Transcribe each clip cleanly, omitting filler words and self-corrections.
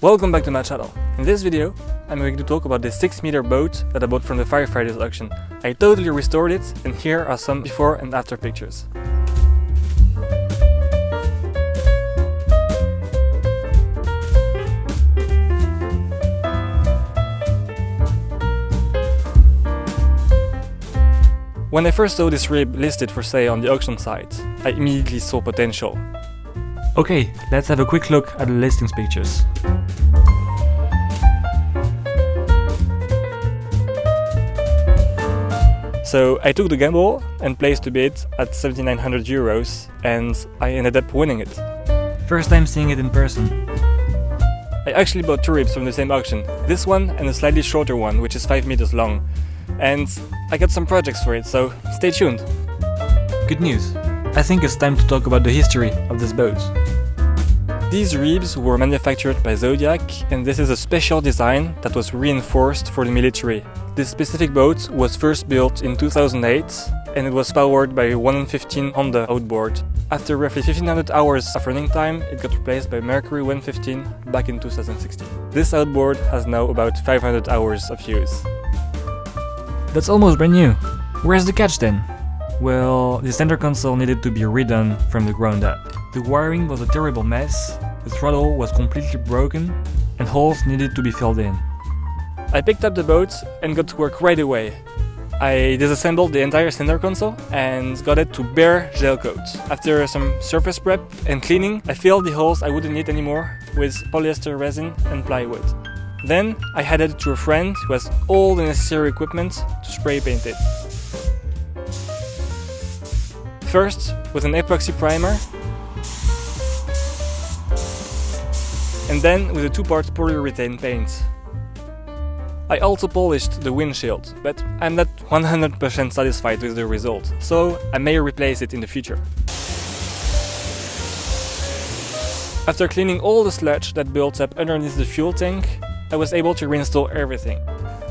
Welcome back to my channel. In this video, I'm going to talk about this 6-meter boat that I bought from the firefighters auction. I totally restored it, and here are some before and after pictures. When I first saw this rib listed for sale on the auction site, I immediately saw potential. Okay, let's have a quick look at the listings pictures. So I took the gamble and placed a bid at 7,900 euros, and I ended up winning it. First time seeing it in person. I actually bought two ribs from the same auction, this one and a slightly shorter one, which is 5 meters long. And I got some projects for it, so stay tuned. Good news. I think it's time to talk about the history of this boat. These ribs were manufactured by Zodiac, and this is a special design that was reinforced for the military. This specific boat was first built in 2008, and it was powered by a 115 Honda Outboard. After roughly 1500 hours of running time, it got replaced by Mercury 115 back in 2016. This outboard has now about 500 hours of use. That's almost brand new. Where's the catch then? Well, the center console needed to be redone from the ground up. The wiring was a terrible mess, the throttle was completely broken, and holes needed to be filled in. I picked up the boat and got to work right away. I disassembled the entire center console and got it to bare gel coat. After some surface prep and cleaning, I filled the holes I wouldn't need anymore with polyester resin and plywood. Then I handed it to a friend who has all the necessary equipment to spray paint it. First with an epoxy primer, and then with a 2-part polyurethane paint. I also polished the windshield, but I'm not 100% satisfied with the result, so I may replace it in the future. After cleaning all the sludge that built up underneath the fuel tank, I was able to reinstall everything.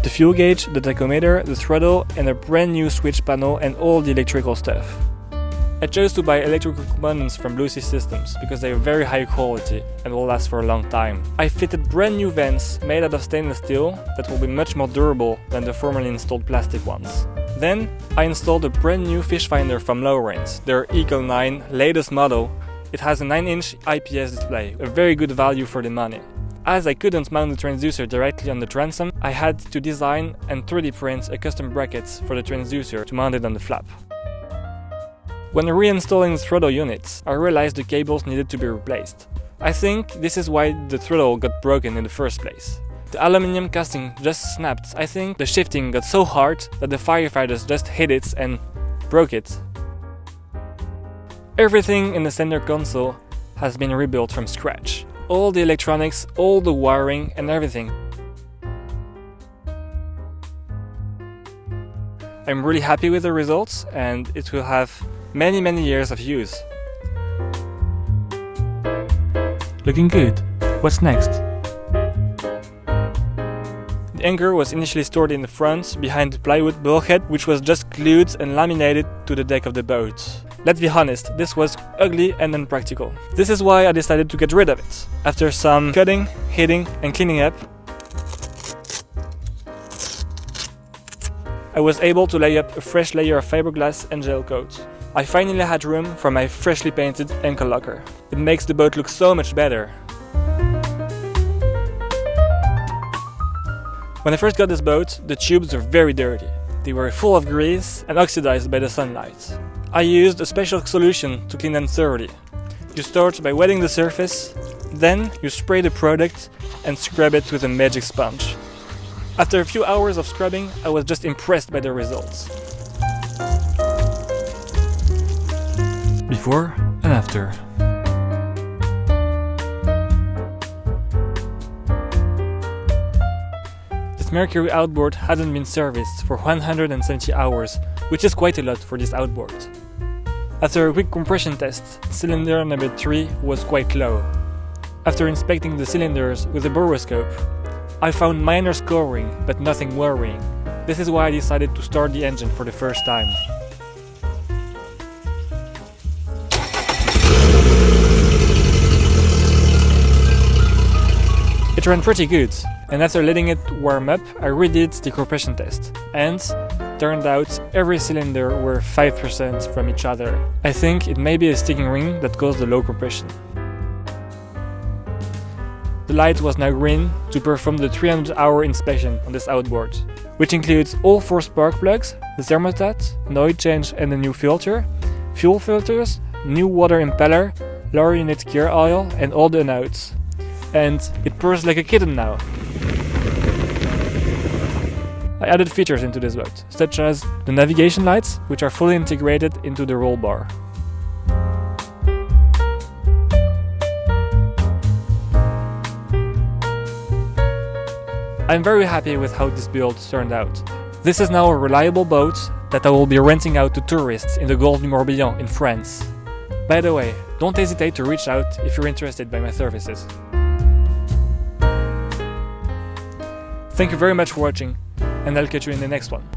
The fuel gauge, the tachometer, the throttle, and a brand new switch panel and all the electrical stuff. I chose to buy electrical components from Blue Sea Systems because they are very high quality and will last for a long time. I fitted brand new vents made out of stainless steel that will be much more durable than the formerly installed plastic ones. Then I installed a brand new fishfinder from Lowrance, their Eagle 9 latest model. It has a 9-inch IPS display, a very good value for the money. As I couldn't mount the transducer directly on the transom, I had to design and 3D print a custom bracket for the transducer to mount it on the flap. When reinstalling the throttle units, I realized the cables needed to be replaced. I think this is why the throttle got broken in the first place. The aluminium casting just snapped. I think the shifting got so hard that the firefighters just hit it and broke it. Everything in the center console has been rebuilt from scratch. All the electronics, all the wiring and everything. I'm really happy with the results, and it will have many years of use. Looking good. What's next? The anchor was initially stored in the front, behind the plywood bulkhead, which was just glued and laminated to the deck of the boat. Let's be honest, this was ugly and unpractical. This is why I decided to get rid of it. After some cutting, heating and cleaning up, I was able to lay up a fresh layer of fiberglass and gel coat. I finally had room for my freshly painted anchor locker. It makes the boat look so much better. When I first got this boat, the tubes were very dirty. They were full of grease and oxidized by the sunlight. I used a special solution to clean them thoroughly. You start by wetting the surface, then you spray the product and scrub it with a magic sponge. After a few hours of scrubbing, I was just impressed by the results. Before and after. This Mercury outboard hadn't been serviced for 170 hours, which is quite a lot for this outboard. After a quick compression test, cylinder number 3 was quite low. After inspecting the cylinders with a borescope, I found minor scoring, but nothing worrying. This is why I decided to start the engine for the first time. It ran pretty good, and after letting it warm up, I redid the compression test, and turned out every cylinder were 5% from each other. I think it may be a sticking ring that caused the low compression. The light was now green to perform the 300-hour inspection on this outboard, which includes all 4 spark plugs, the thermostat, an oil change and a new filter, fuel filters, new water impeller, lower unit gear oil and all the notes. And it purrs like a kitten now. I added features into this boat, such as the navigation lights, which are fully integrated into the roll bar. I'm very happy with how this build turned out. This is now a reliable boat that I will be renting out to tourists in the Golfe du Morbihan in France. By the way, don't hesitate to reach out if you're interested by my services. Thank you very much for watching, and I'll catch you in the next one.